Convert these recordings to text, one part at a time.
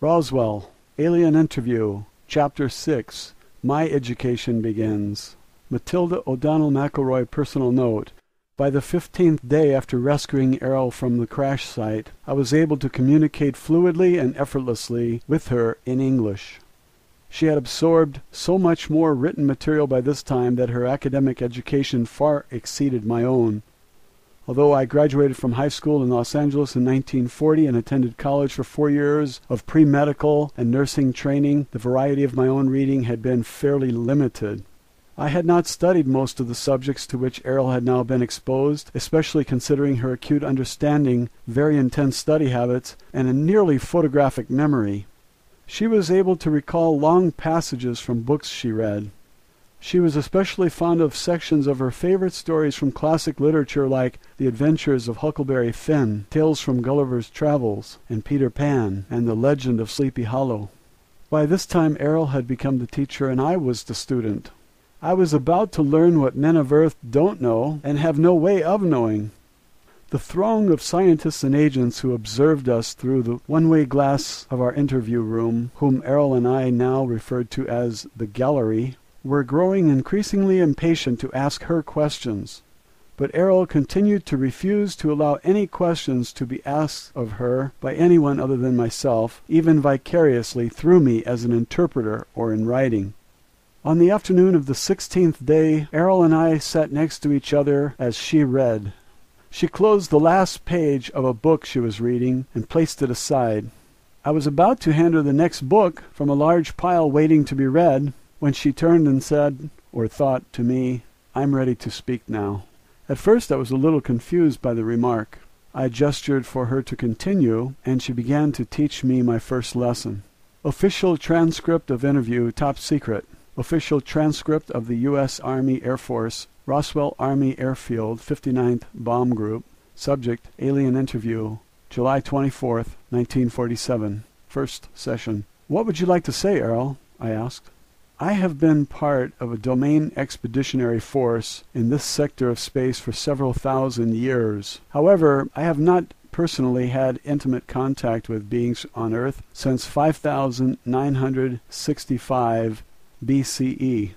Roswell, Alien Interview, Chapter 6, My Education Begins. Matilda O'Donnell McElroy personal note. By the 15th day after rescuing Errol from the crash site, I was able to communicate fluidly and effortlessly with her in English. She had absorbed so much more written material by this time that her academic education far exceeded my own. Although I graduated from high school in Los Angeles in 1940 and attended college for 4 years of pre-medical and nursing training, the variety of my own reading had been fairly limited. I had not studied most of the subjects to which Errol had now been exposed, especially considering her acute understanding, very intense study habits, and a nearly photographic memory. She was able to recall long passages from books she read. She was especially fond of sections of her favorite stories from classic literature like The Adventures of Huckleberry Finn, Tales from Gulliver's Travels, and Peter Pan, and The Legend of Sleepy Hollow. By this time Errol had become the teacher and I was the student. I was about to learn what men of Earth don't know and have no way of knowing. The throng of scientists and agents who observed us through the one-way glass of our interview room, whom Errol and I now referred to as the gallery, were growing increasingly impatient to ask her questions. But Errol continued to refuse to allow any questions to be asked of her by anyone other than myself, even vicariously through me as an interpreter or in writing. On the afternoon of the 16th day, Errol and I sat next to each other as she read. She closed the last page of a book she was reading and placed it aside. I was about to hand her the next book from a large pile waiting to be read, when she turned and said, or thought to me, "I'm ready to speak now." At first I was a little confused by the remark. I gestured for her to continue, and she began to teach me my first lesson. Official transcript of interview, top secret. Official transcript of the U.S. Army Air Force, Roswell Army Airfield, 59th Bomb Group. Subject, Alien Interview, July 24th, 1947. First session. "What would you like to say, Errol?" I asked. "I have been part of a domain expeditionary force in this sector of space for several thousand years. However, I have not personally had intimate contact with beings on Earth since 5965 BCE.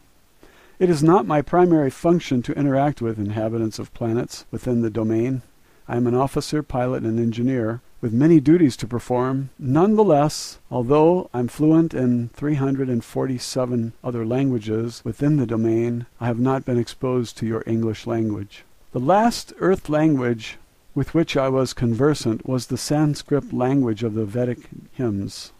It is not my primary function to interact with inhabitants of planets within the domain. I am an officer, pilot, and engineer, with many duties to perform. Nonetheless, although I'm fluent in 347 other languages within the domain, I have not been exposed to your English language. The last Earth language with which I was conversant was the Sanskrit language of the Vedic hymns.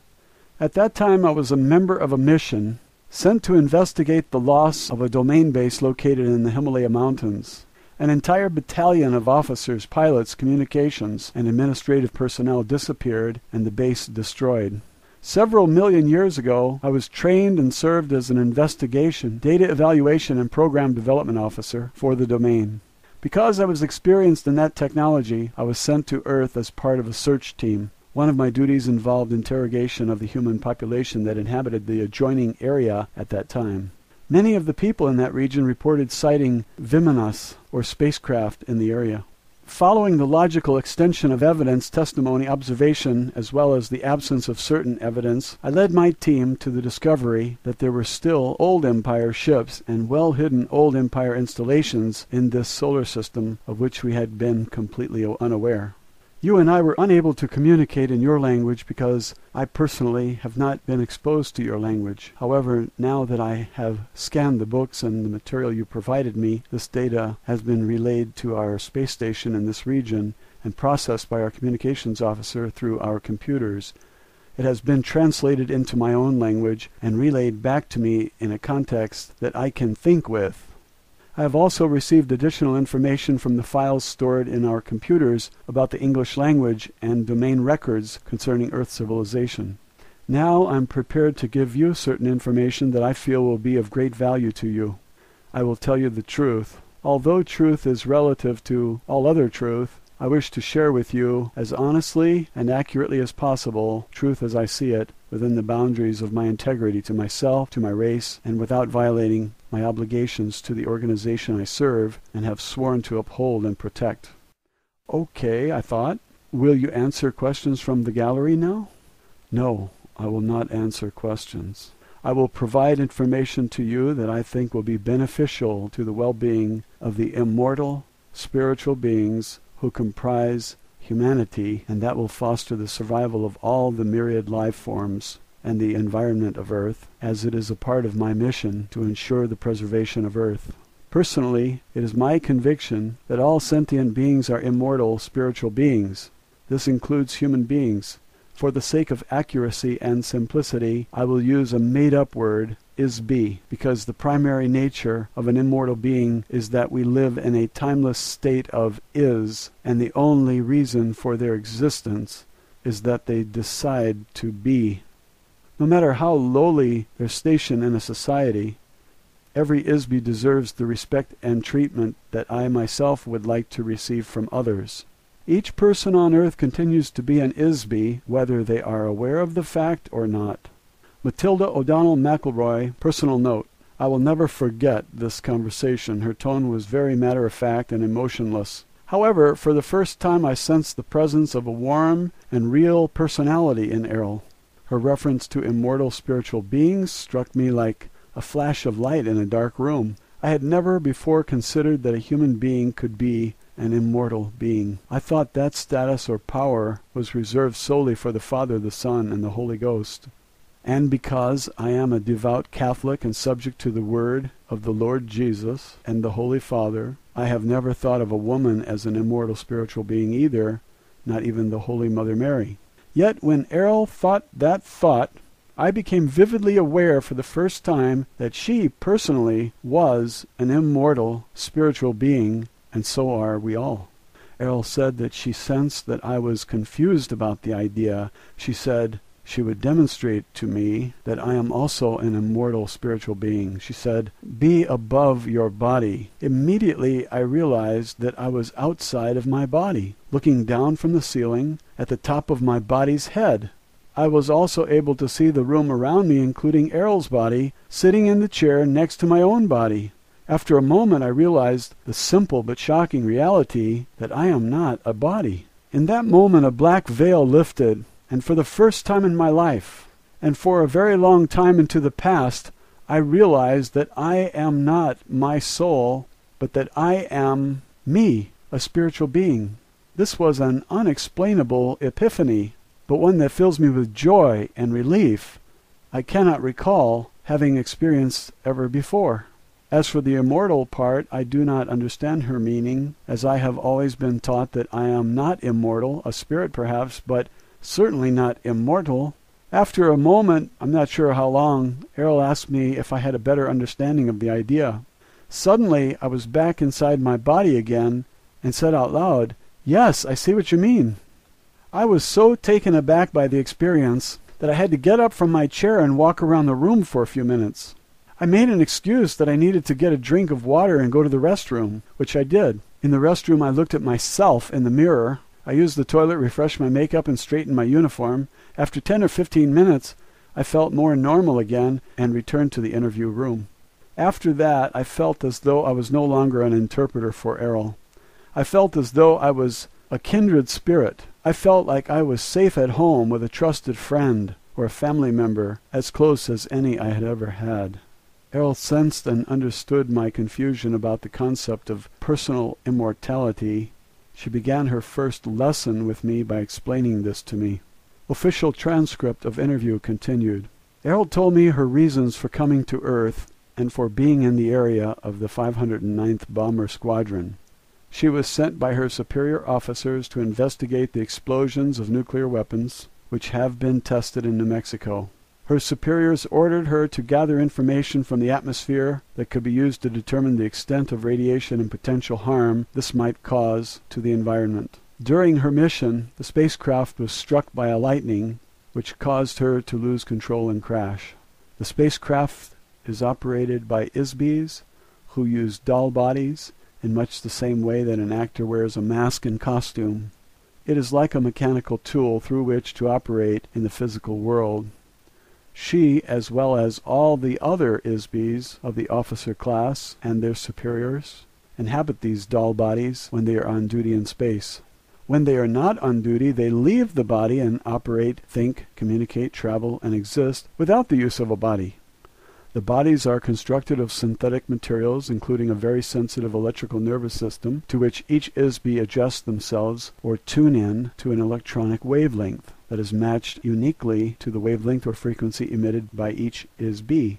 At that time I was a member of a mission sent to investigate the loss of a domain base located in the Himalaya Mountains. An entire battalion of officers, pilots, communications, and administrative personnel disappeared and the base destroyed. Several million years ago, I was trained and served as an investigation, data evaluation, and program development officer for the domain. Because I was experienced in that technology, I was sent to Earth as part of a search team. One of my duties involved interrogation of the human population that inhabited the adjoining area at that time. Many of the people in that region reported sighting Vimanas, or spacecraft, in the area. Following the logical extension of evidence, testimony, observation, as well as the absence of certain evidence, I led my team to the discovery that there were still Old Empire ships and well-hidden Old Empire installations in this solar system of which we had been completely unaware. You and I were unable to communicate in your language because I personally have not been exposed to your language. However, now that I have scanned the books and the material you provided me, this data has been relayed to our space station in this region and processed by our communications officer through our computers. It has been translated into my own language and relayed back to me in a context that I can think with. I have also received additional information from the files stored in our computers about the English language and domain records concerning Earth civilization. Now I'm prepared to give you certain information that I feel will be of great value to you. I will tell you the truth. Although truth is relative to all other truth, I wish to share with you, as honestly and accurately as possible, truth as I see it, within the boundaries of my integrity to myself, to my race, and without violating my obligations to the organization I serve and have sworn to uphold and protect. Okay, I thought. Will you answer questions from the gallery now? No, I will not answer questions. I will provide information to you that I think will be beneficial to the well-being of the immortal spiritual beings who comprise humanity, and that will foster the survival of all the myriad life forms and the environment of Earth, as it is a part of my mission to ensure the preservation of Earth. Personally, it is my conviction that all sentient beings are immortal spiritual beings. This includes human beings. For the sake of accuracy and simplicity, I will use a made-up word, is-be, because the primary nature of an immortal being is that we live in a timeless state of is, and the only reason for their existence is that they decide to be. No matter how lowly their station in a society, every is-be deserves the respect and treatment that I myself would like to receive from others. Each person on earth continues to be an is-be, whether they are aware of the fact or not. Matilda O'Donnell McElroy, personal note. I will never forget this conversation. Her tone was very matter-of-fact and emotionless. However, for the first time I sensed the presence of a warm and real personality in Errol. Her reference to immortal spiritual beings struck me like a flash of light in a dark room. I had never before considered that a human being could be an immortal being. I thought that status or power was reserved solely for the Father, the Son, and the Holy Ghost. And because I am a devout Catholic and subject to the word of the Lord Jesus and the Holy Father, I have never thought of a woman as an immortal spiritual being either, not even the Holy Mother Mary. Yet when Errol thought that thought, I became vividly aware for the first time that she personally was an immortal spiritual being, and so are we all. Errol said that she sensed that I was confused about the idea. She said she would demonstrate to me that I am also an immortal spiritual being. She said, "Be above your body." Immediately I realized that I was outside of my body, looking down from the ceiling at the top of my body's head. I was also able to see the room around me, including Errol's body, sitting in the chair next to my own body. After a moment I realized the simple but shocking reality that I am not a body. In that moment a black veil lifted, and for the first time in my life, and for a very long time into the past, I realized that I am not my soul, but that I am me, a spiritual being. This was an unexplainable epiphany, but one that fills me with joy and relief I cannot recall having experienced ever before. As for the immortal part, I do not understand her meaning, as I have always been taught that I am not immortal, a spirit perhaps, but certainly not immortal. After a moment, I'm not sure how long, Errol asked me if I had a better understanding of the idea. Suddenly, I was back inside my body again and said out loud, "Yes, I see what you mean." I was so taken aback by the experience that I had to get up from my chair and walk around the room for a few minutes. I made an excuse that I needed to get a drink of water and go to the restroom, which I did. In the restroom, I looked at myself in the mirror. I used the toilet, refreshed my makeup, and straightened my uniform. After 10 or 15 minutes, I felt more normal again and returned to the interview room. After that, I felt as though I was no longer an interpreter for Errol. I felt as though I was a kindred spirit. I felt like I was safe at home with a trusted friend or a family member, as close as any I had ever had. Errol sensed and understood my confusion about the concept of personal immortality. She began her first lesson with me by explaining this to me. Official transcript of interview continued. Errol told me her reasons for coming to Earth and for being in the area of the 509th Bomber Squadron. She was sent by her superior officers to investigate the explosions of nuclear weapons, which have been tested in New Mexico. Her superiors ordered her to gather information from the atmosphere that could be used to determine the extent of radiation and potential harm this might cause to the environment. During her mission, the spacecraft was struck by a lightning, which caused her to lose control and crash. The spacecraft is operated by ISBEs, who use doll bodies in much the same way that an actor wears a mask and costume. It is like a mechanical tool through which to operate in the physical world. She, as well as all the other ISBEs of the officer class and their superiors, inhabit these doll bodies when they are on duty in space. When they are not on duty, they leave the body and operate, think, communicate, travel, and exist without the use of a body. The bodies are constructed of synthetic materials, including a very sensitive electrical nervous system, to which each ISB adjusts themselves or tune in to an electronic wavelength that is matched uniquely to the wavelength or frequency emitted by each ISB.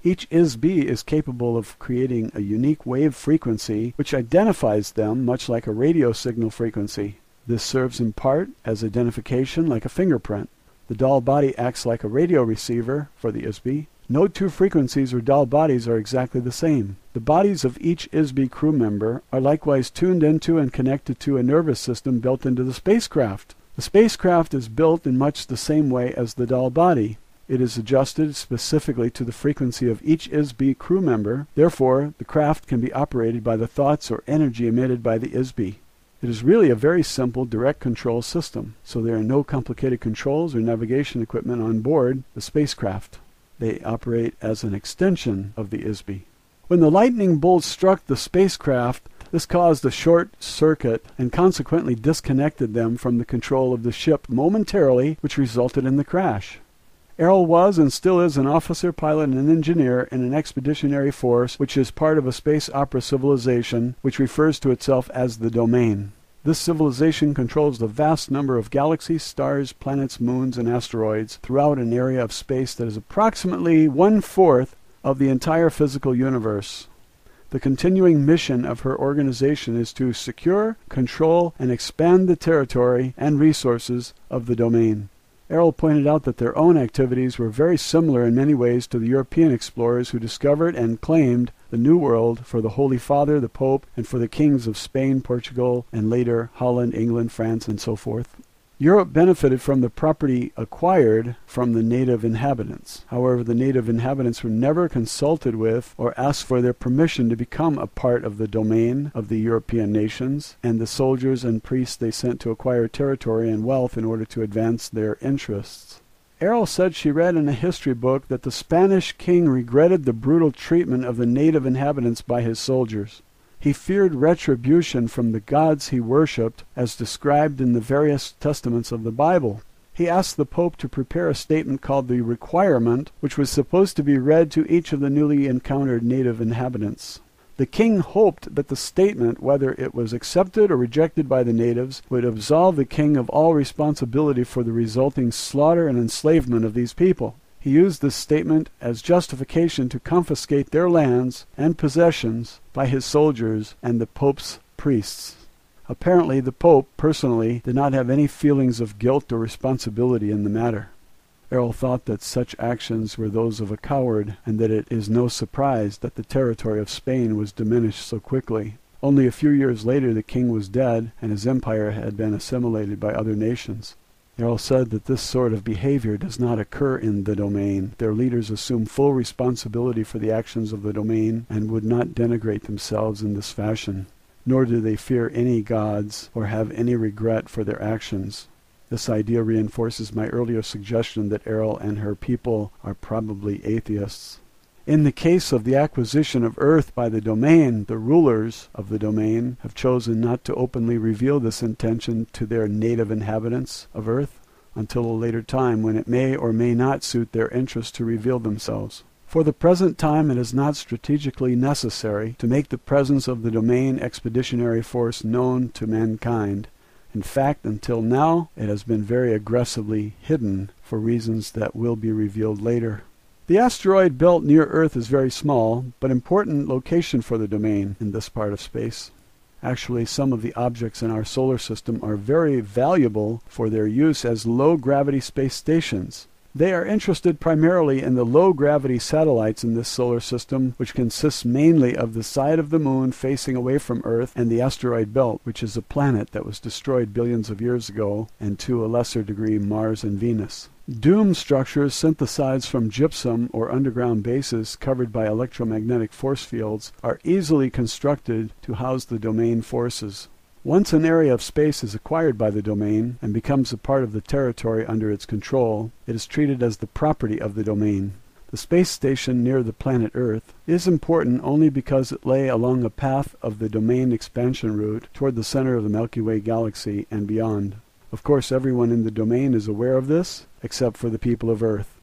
Each ISB is capable of creating a unique wave frequency which identifies them much like a radio signal frequency. This serves in part as identification like a fingerprint. The dull body acts like a radio receiver for the ISB. No two frequencies or dull bodies are exactly the same. The bodies of each ISB crew member are likewise tuned into and connected to a nervous system built into the spacecraft. The spacecraft is built in much the same way as the dull body. It is adjusted specifically to the frequency of each ISB crew member. Therefore, the craft can be operated by the thoughts or energy emitted by the ISB. It is really a very simple direct control system, so there are no complicated controls or navigation equipment on board the spacecraft. They operate as an extension of the ISB. When the lightning bolt struck the spacecraft, this caused a short circuit and consequently disconnected them from the control of the ship momentarily, which resulted in the crash. Errol was and still is an officer, pilot, and engineer in an expeditionary force which is part of a space opera civilization which refers to itself as the Domain. This civilization controls the vast number of galaxies, stars, planets, moons, and asteroids throughout an area of space that is approximately 1/4 of the entire physical universe. The continuing mission of her organization is to secure, control, and expand the territory and resources of the Domain. Errol pointed out that their own activities were very similar in many ways to the European explorers who discovered and claimed the New World for the Holy Father, the Pope, and for the kings of Spain, Portugal, and later Holland, England, France, and so forth. Europe benefited from the property acquired from the native inhabitants. However, the native inhabitants were never consulted with or asked for their permission to become a part of the domain of the European nations and the soldiers and priests they sent to acquire territory and wealth in order to advance their interests. Errol said she read in a history book that the Spanish king regretted the brutal treatment of the native inhabitants by his soldiers. He feared retribution from the gods he worshipped, as described in the various testaments of the Bible. He asked the Pope to prepare a statement called the Requirement, which was supposed to be read to each of the newly encountered native inhabitants. The king hoped that the statement, whether it was accepted or rejected by the natives, would absolve the king of all responsibility for the resulting slaughter and enslavement of these people. He used this statement as justification to confiscate their lands and possessions by his soldiers and the Pope's priests. Apparently, the Pope, personally, did not have any feelings of guilt or responsibility in the matter. Errol thought that such actions were those of a coward, and that it is no surprise that the territory of Spain was diminished so quickly. Only a few years later the king was dead, and his empire had been assimilated by other nations. Errol said that this sort of behavior does not occur in the Domain. Their leaders assume full responsibility for the actions of the Domain and would not denigrate themselves in this fashion. Nor do they fear any gods or have any regret for their actions. This idea reinforces my earlier suggestion that Errol and her people are probably atheists. In the case of the acquisition of Earth by the Domain, the rulers of the Domain have chosen not to openly reveal this intention to their native inhabitants of Earth until a later time when it may or may not suit their interest to reveal themselves. For the present time, it is not strategically necessary to make the presence of the Domain Expeditionary Force known to mankind. In fact, until now, it has been very aggressively hidden for reasons that will be revealed later. The asteroid belt near Earth is very small, but important location for the Domain in this part of space. Actually, some of the objects in our solar system are very valuable for their use as low-gravity space stations. They are interested primarily in the low-gravity satellites in this solar system, which consists mainly of the side of the Moon facing away from Earth and the asteroid belt, which is a planet that was destroyed billions of years ago, and to a lesser degree Mars and Venus. Dome structures synthesized from gypsum or underground bases covered by electromagnetic force fields are easily constructed to house the Domain forces. Once an area of space is acquired by the Domain and becomes a part of the territory under its control, it is treated as the property of the Domain. The space station near the planet Earth is important only because it lay along a path of the domain expansion route toward the center of the Milky Way galaxy and beyond. Of course, everyone in the domain is aware of this, except for the people of Earth.